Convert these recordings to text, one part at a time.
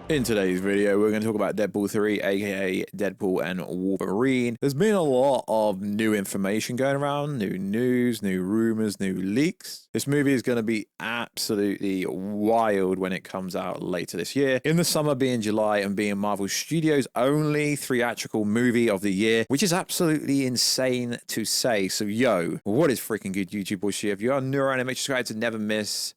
In today's video, we're going to talk about Deadpool 3, aka Deadpool and Wolverine. There's been a lot of new information going around, new news, new rumors, new leaks. This movie is going to be absolutely wild when it comes out later this year. In the summer being July and being Marvel Studios' only theatrical movie of the year, which is absolutely insane to say. So yo, what is freaking good, YouTube bullshit? If you are new around, make sure to subscribe to never miss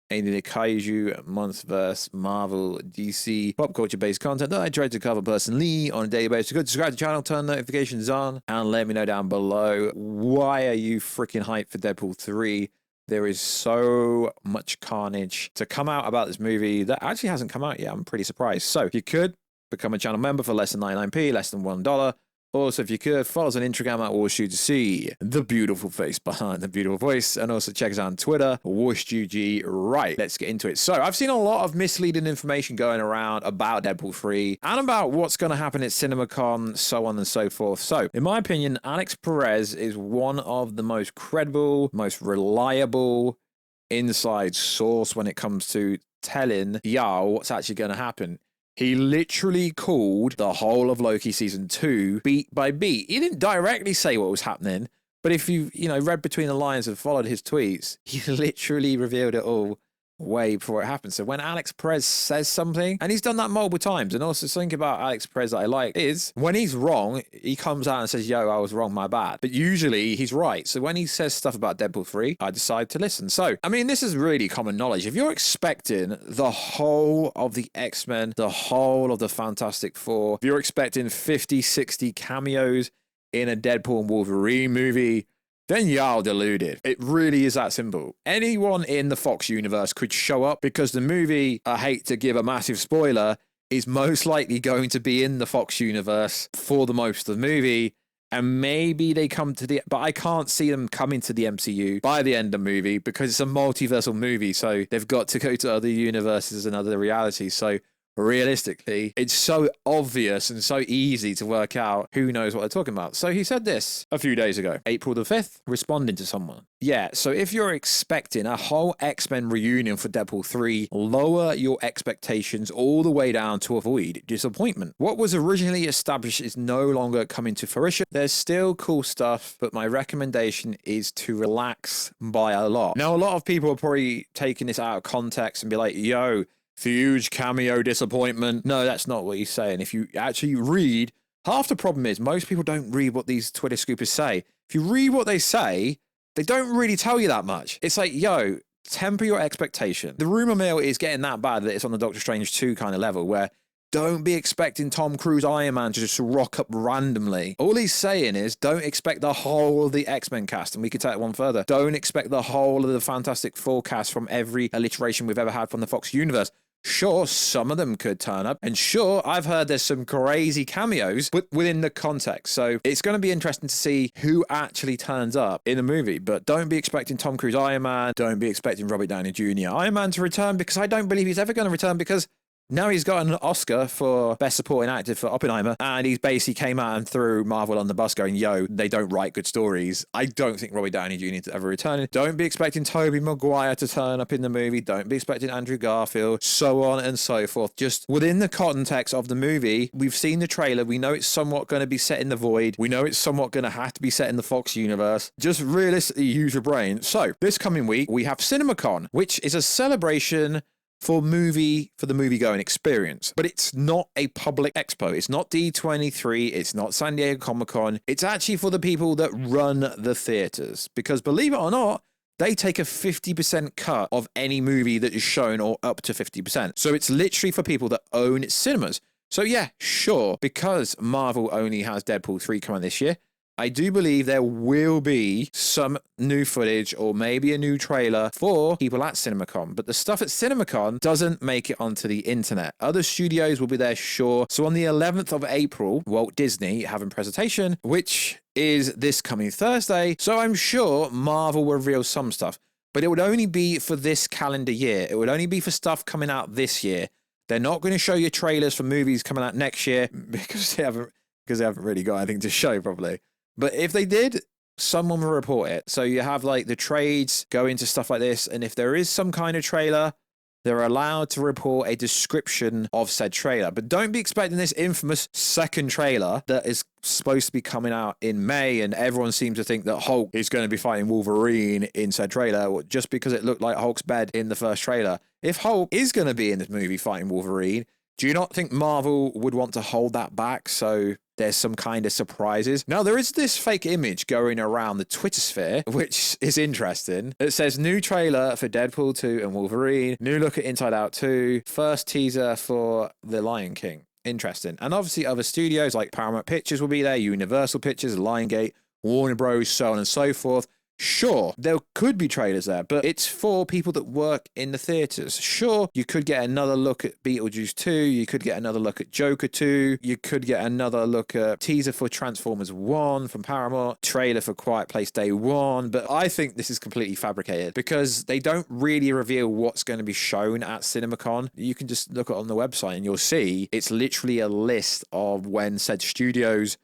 any of the kaiju, monsterverse, Marvel, DC, pop culture based content that I try to cover personally on a daily basis. Go subscribe to the channel, turn notifications on, and let me know down below, why are you freaking hyped for Deadpool 3? There is so much carnage to come out about this movie that actually hasn't come out yet. I'm pretty surprised. So if you could become a channel member for less than 99p, less than $1. Also, if you could, follow us on Instagram at Warstu to see the beautiful face behind the beautiful voice. And also check us out on Twitter, WarstuG. Right, let's get into it. So I've seen a lot of misleading information going around about Deadpool 3 and about what's going to happen at CinemaCon, so on and so forth. So in my opinion, Alex Perez is one of the most credible, most reliable inside source when it comes to telling y'all what's actually going to happen. He literally called the whole of Loki season 2 beat by beat. He didn't directly say what was happening, but if you read between the lines and followed his tweets, he literally revealed it all way before it happened. So when Alex Perez says something, and he's done that multiple times, and also something about Alex Perez that I like is when he's wrong, he comes out and says, yo, I was wrong, my bad. But usually he's right. So when he says stuff about Deadpool 3, I decide to listen. So, I mean, this is really common knowledge. If you're expecting the whole of the X-Men, the whole of the Fantastic Four, if you're expecting 50, 60 cameos in a Deadpool and Wolverine movie, then y'all deluded. It really is that simple. Anyone in the Fox universe could show up because the movie, I hate to give a massive spoiler, is most likely going to be in the Fox universe for the most of the movie. And maybe they come to the, but I can't see them coming to the MCU by the end of the movie because it's a multiversal movie. So they've got to go to other universes and other realities. So realistically, it's so obvious and so easy to work out who knows what they're talking about. So he said this a few days ago, April the 5th, responding to someone. Yeah, so if you're expecting a whole X-Men reunion for Deadpool 3, lower your expectations all the way down to avoid disappointment. What was originally established is no longer coming to fruition. There's still cool stuff, but my recommendation is to relax by a lot. Now, a lot of people are probably taking this out of context and be like, yo, huge cameo disappointment. No, that's not what he's saying. If you actually read, half the problem is most people don't read what these Twitter scoopers say. If you read what they say, they don't really tell you that much. It's like, yo, temper your expectation. The rumor mill is getting that bad that it's on the Doctor Strange 2 kind of level where don't be expecting Tom Cruise Iron Man to just rock up randomly. All he's saying is don't expect the whole of the X-Men cast, and we could take it one further. Don't expect the whole of the Fantastic Four cast from every alliteration we've ever had from the Fox universe. Sure, some of them could turn up, and sure, I've heard there's some crazy cameos within the context, so it's going to be interesting to see who actually turns up in the movie, but don't be expecting Tom Cruise Iron Man, don't be expecting Robert Downey Jr. Iron Man to return, because I don't believe he's ever going to return, because now he's got an Oscar for Best Supporting Actor for Oppenheimer, and he's basically came out and threw Marvel on the bus going, yo, they don't write good stories. I don't think Robert Downey Jr. is ever returning. Don't be expecting Tobey Maguire to turn up in the movie. Don't be expecting Andrew Garfield, so on and so forth. Just within the context of the movie, we've seen the trailer. We know it's somewhat going to be set in the void. We know it's somewhat going to have to be set in the Fox universe. Just realistically use your brain. So this coming week, we have CinemaCon, which is a celebration for the movie-going experience. But it's not a public expo. It's not D23. It's not San Diego Comic-Con. It's actually for the people that run the theaters. Because believe it or not, they take a 50% cut of any movie that is shown, or up to 50%. So it's literally for people that own cinemas. So yeah, sure, because Marvel only has Deadpool 3 coming this year, I do believe there will be some new footage or maybe a new trailer for people at CinemaCon, but the stuff at CinemaCon doesn't make it onto the internet. Other studios will be there, sure. So on the 11th of April, Walt Disney having a presentation, which is this coming Thursday. So I'm sure Marvel will reveal some stuff, but it would only be for this calendar year. It would only be for stuff coming out this year. They're not going to show you trailers for movies coming out next year because they haven't really got anything to show probably. But if they did, someone will report it. So you have like the trades go into stuff like this. And if there is some kind of trailer, they're allowed to report a description of said trailer. But don't be expecting this infamous second trailer that is supposed to be coming out in May, and everyone seems to think that Hulk is going to be fighting Wolverine in said trailer just because it looked like Hulk's bed in the first trailer. If Hulk is going to be in this movie fighting Wolverine, do you not think Marvel would want to hold that back so there's some kind of surprises? Now, there is this fake image going around the Twitter sphere, which is interesting. It says new trailer for Deadpool 2 and Wolverine, new look at Inside Out 2, first teaser for The Lion King. Interesting. And obviously other studios like Paramount Pictures will be there, Universal Pictures, Lionsgate, Warner Bros, so on and so forth. Sure, there could be trailers there, but it's for people that work in the theaters. Sure, you could get another look at Beetlejuice 2, you could get another look at Joker 2, you could get another look at teaser for Transformers 1 from Paramount, trailer for Quiet Place Day 1, but I think this is completely fabricated because they don't really reveal what's going to be shown at CinemaCon. You can just look on the website and you'll see it's literally a list of when said studios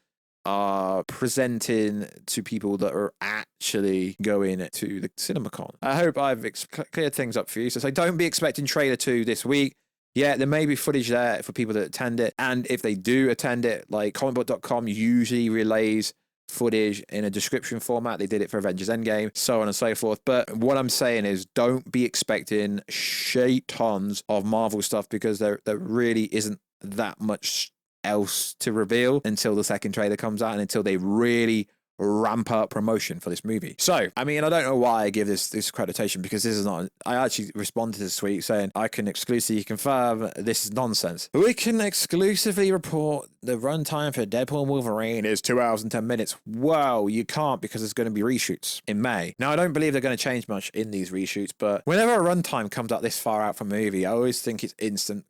are presenting to people that are actually going to the CinemaCon. I hope I've cleared things up for you. So don't be expecting trailer 2 this week. Yeah, there may be footage there for people that attend it. And if they do attend it, like comicbook.com usually relays footage in a description format. They did it for Avengers Endgame, so on and so forth. But what I'm saying is don't be expecting shit tons of Marvel stuff because there really isn't that much else to reveal until the second trailer comes out and until they really ramp up promotion for this movie. So, I mean, I don't know why I give this accreditation because this is not... I actually responded to this tweet saying I can exclusively confirm this is nonsense. We can exclusively report the runtime for Deadpool and Wolverine is 2 hours and 10 minutes. Well, you can't because there's going to be reshoots in May. Now, I don't believe they're going to change much in these reshoots, but whenever a runtime comes out this far out from a movie, I always think it's instant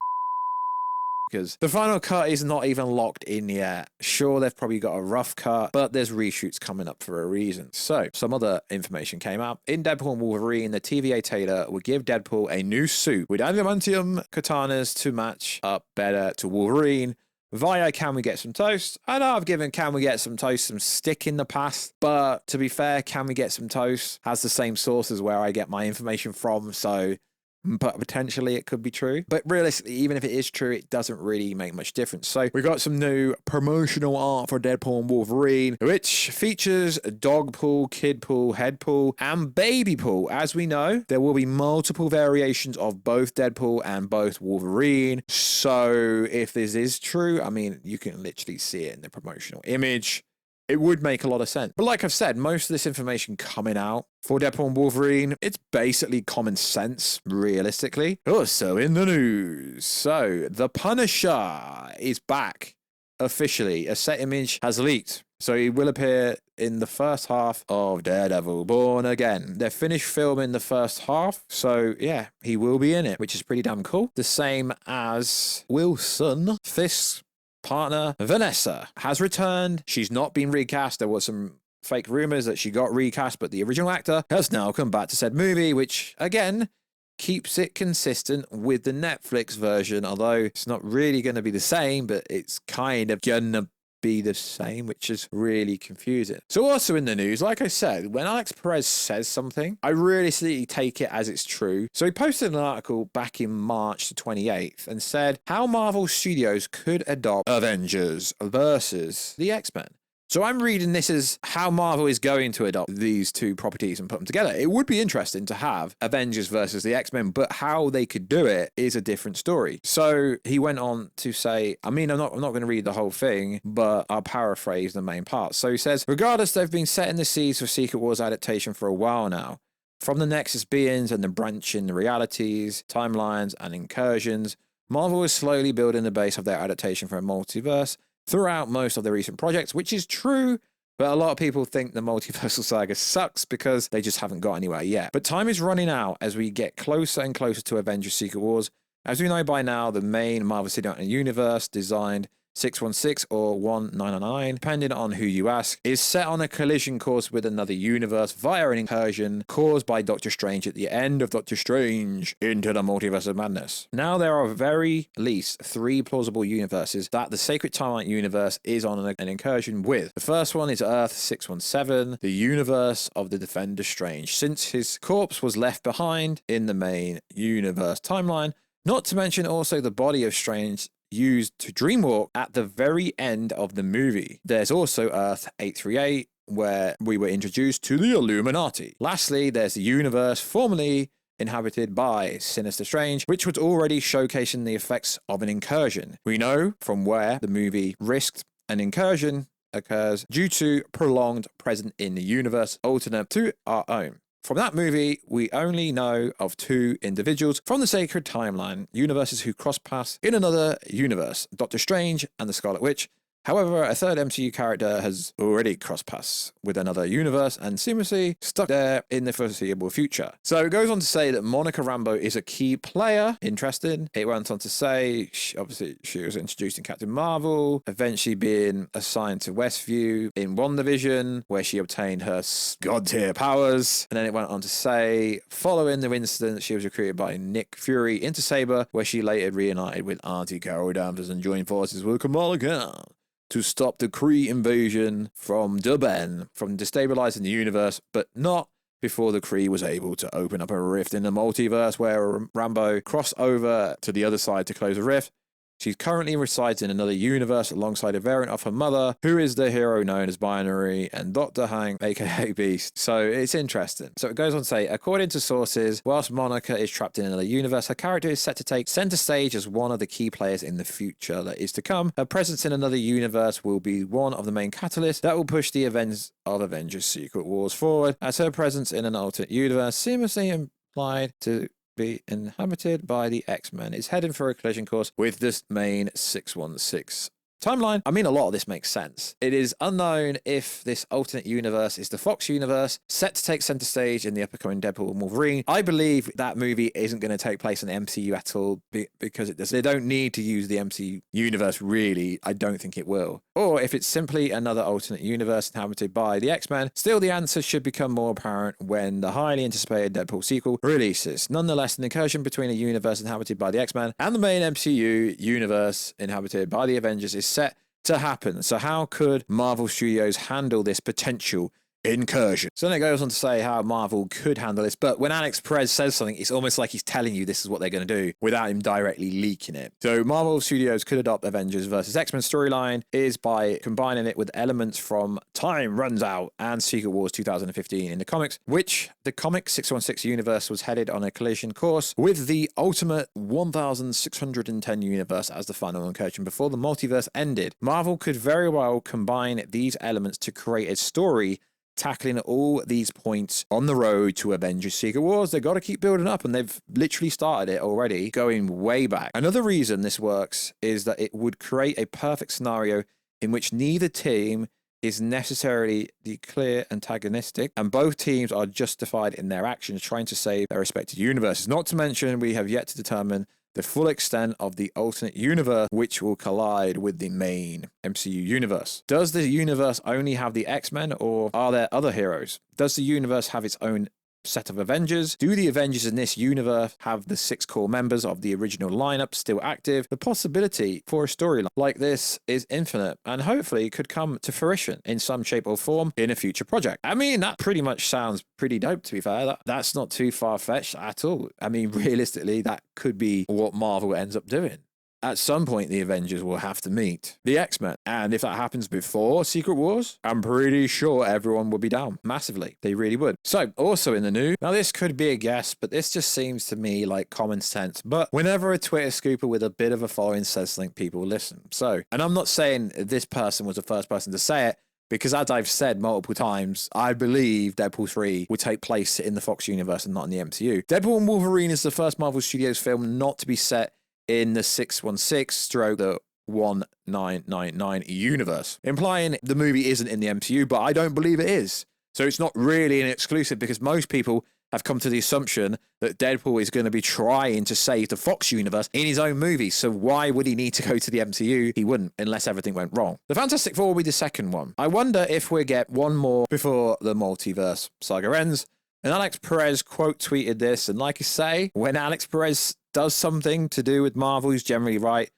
because the final cut is not even locked in yet. Sure, they've probably got a rough cut, but there's reshoots coming up for a reason. So, some other information came out. In Deadpool and Wolverine, the TVA trailer would give Deadpool a new suit with adamantium katanas to match up better to Wolverine. Via Can We Get Some Toast? I know I've given Can We Get Some Toast some stick in the past, but to be fair, Can We Get Some Toast has the same source as where I get my information from, so... but potentially it could be true. But realistically, even if it is true, it doesn't really make much difference. So we got some new promotional art for Deadpool and Wolverine, which features Dogpool, Kidpool, Headpool, and Babypool. As we know, there will be multiple variations of both Deadpool and both Wolverine. So if this is true, I mean, you can literally see it in the promotional image. It would make a lot of sense. But like I've said, most of this information coming out for Deadpool and Wolverine, it's basically common sense, realistically. Also in the news, so The Punisher is back officially. A set image has leaked. So he will appear in the first half of Daredevil Born Again. They're finished filming the first half, so yeah, he will be in it, which is pretty damn cool. The same as Wilson Fisk's partner Vanessa has returned. She's not been recast. There was some fake rumors that she got recast, but the original actor has now come back to said movie, which again keeps it consistent with the Netflix version, although it's not really going to be the same, but it's kind of gonna be the same, which is really confusing. So also in the news, like I said, when Alex Perez says something, I realistically take it as it's true. So he posted an article back in March the 28th and said how Marvel Studios could adopt Avengers versus the X-Men. So I'm reading this as how Marvel is going to adopt these two properties and put them together. It would be interesting to have Avengers versus the X-Men, but how they could do it is a different story. So he went on to say, I mean, I'm not going to read the whole thing, but I'll paraphrase the main part. So he says, regardless, they've been setting the seeds for Secret Wars adaptation for a while now. From the Nexus beings and the branching realities, timelines, and incursions, Marvel is slowly building the base of their adaptation for a multiverse throughout most of the recent projects, which is true, but a lot of people think the multiversal saga sucks because they just haven't got anywhere yet. But time is running out as we get closer and closer to Avengers Secret Wars. As we know by now, the main Marvel Cinematic Universe designed 616 or 1999, depending on who you ask, is set on a collision course with another universe via an incursion caused by Doctor Strange at the end of Doctor Strange Into the Multiverse of Madness. Now, there are very least 3 plausible universes that the Sacred Timeline universe is on an incursion with. The first one is Earth 617, the universe of the Defender Strange, since his corpse was left behind in the main universe timeline, not to mention also the body of Strange used to dreamwalk at the very end of the movie. There's also Earth 838, where we were introduced to the Illuminati. Lastly, there's the universe formerly inhabited by Sinister Strange, which was already showcasing the effects of an incursion. We know from where the movie risked an incursion occurs due to prolonged presence in the universe alternate to our own. From that movie, we only know of 2 individuals from the Sacred Timeline universes who cross paths in another universe, Doctor Strange and the Scarlet Witch. However, a third MCU character has already crossed paths with another universe and seamlessly stuck there in the foreseeable future. So it goes on to say that Monica Rambeau is a key player. Interesting. It went on to say, obviously, she was introduced in Captain Marvel, eventually being assigned to Westview in WandaVision, where she obtained her god-tier powers. And then it went on to say, following the incident, she was recruited by Nick Fury into Saber, where she later reunited with Auntie Carol Danvers and joined forces with Kamala Khan to stop the Kree invasion from Duban from destabilizing the universe, but not before the Kree was able to open up a rift in the multiverse where Rambeau crossed over to the other side to close the rift. She currently resides in another universe alongside a variant of her mother, who is the hero known as Binary and Dr. Hank, aka Beast. So it's interesting. So it goes on to say, according to sources, whilst Monica is trapped in another universe, her character is set to take center stage as one of the key players in the future that is to come. Her presence in another universe will be one of the main catalysts that will push the events of Avengers Secret Wars forward, as her presence in an alternate universe seamlessly implied to be inhabited by the X-Men is heading for a collision course with this main 616 timeline. I mean, a lot of this makes sense. It is unknown if this alternate universe is the Fox universe, set to take center stage in the upcoming Deadpool and Wolverine. I believe that movie isn't going to take place in the MCU at all because they don't need to use the MCU universe, really. I don't think it will. Or if it's simply another alternate universe inhabited by the X-Men, still the answer should become more apparent when the highly anticipated Deadpool sequel releases. Nonetheless, an incursion between a universe inhabited by the X-Men and the main MCU universe inhabited by the Avengers is set to happen. So how could Marvel Studios handle this potential incursion? So then it goes on to say how Marvel could handle this, but when Alex Perez says something, it's almost like he's telling you this is what they're going to do without him directly leaking it. So Marvel Studios could adopt Avengers versus X-Men storyline is by combining it with elements from Time Runs Out and Secret Wars 2015 in the comics, which the comic 616 universe was headed on a collision course with the Ultimate 1610 universe as the final incursion before the multiverse ended. Marvel could very well combine these elements to create a story tackling all these points on the road to Avengers Secret Wars. They've got to keep building up, and they've literally started it already, going way back. Another reason this works is that it would create a perfect scenario in which neither team is necessarily the clear antagonistic, and both teams are justified in their actions trying to save their respective universes. Not to mention, we have yet to determine the full extent of the alternate universe which will collide with the main MCU universe. Does the universe only have the X-Men, or are there other heroes? Does the universe have its own set of Avengers? Do the Avengers in this universe have the 6 core members of the original lineup still active? The possibility for a storyline like this is infinite and hopefully could come to fruition in some shape or form in a future project. I mean, that pretty much sounds pretty dope, to be fair. That's not too far-fetched at all. I mean, realistically, that could be what Marvel ends up doing. At some point, the Avengers will have to meet the X-Men. And if that happens before Secret Wars, I'm pretty sure everyone will be down massively. They really would. So, also in the news, now this could be a guess, but this just seems to me like common sense. But whenever a Twitter scooper with a bit of a following says something, people listen. So, and I'm not saying this person was the first person to say it, because as I've said multiple times, I believe Deadpool 3 will take place in the Fox universe and not in the MCU. Deadpool and Wolverine is the first Marvel Studios film not to be set in the 616 / the 1999 universe, implying the movie isn't in the MCU, but I don't believe it is. So it's not really an exclusive because most people have come to the assumption that Deadpool is going to be trying to save the Fox universe in his own movie. So why would he need to go to the MCU? He wouldn't, unless everything went wrong. The Fantastic Four will be the second one. I wonder if we get one more before the multiverse saga ends. And Alex Perez quote tweeted this. And like I say, when Alex Perez does something to do with Marvel, he's generally right.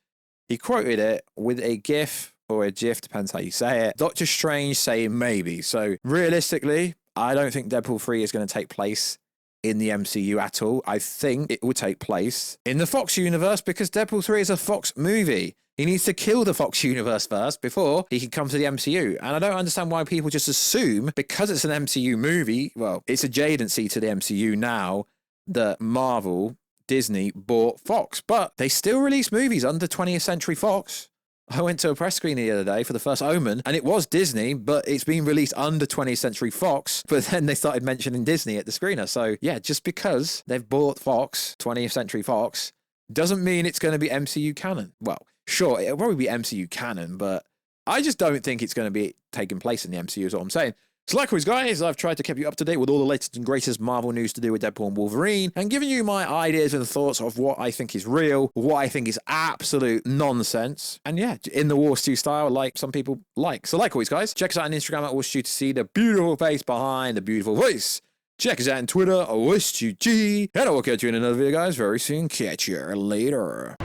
He quoted it with a GIF or a GIF, depends how you say it. Doctor Strange saying maybe. So realistically, I don't think Deadpool 3 is going to take place in the MCU at all. I think it will take place in the Fox universe because Deadpool 3 is a Fox movie. He needs to kill the Fox universe first before he can come to the MCU. And I don't understand why people just assume because it's an MCU movie, well, it's adjacency to the MCU now that Marvel, Disney bought Fox, but they still release movies under 20th Century Fox. I went to a press screening the other day for the first Omen, and it was Disney, but it's been released under 20th Century Fox, but then they started mentioning Disney at the screener. So yeah, just because they've bought Fox, 20th Century Fox, doesn't mean it's going to be MCU canon. Well, sure, it'll probably be MCU canon, but I just don't think it's going to be taking place in the MCU is what I'm saying. So like always, guys, I've tried to keep you up to date with all the latest and greatest Marvel news to do with Deadpool and Wolverine and giving you my ideas and thoughts of what I think is real, what I think is absolute nonsense. And yeah, in the Warstu style, like some people like. So like always, guys, check us out on Instagram at Warstu to see the beautiful face behind the beautiful voice. Check us out on Twitter at WarstuG. And I will catch you in another video, guys, very soon. Catch you later.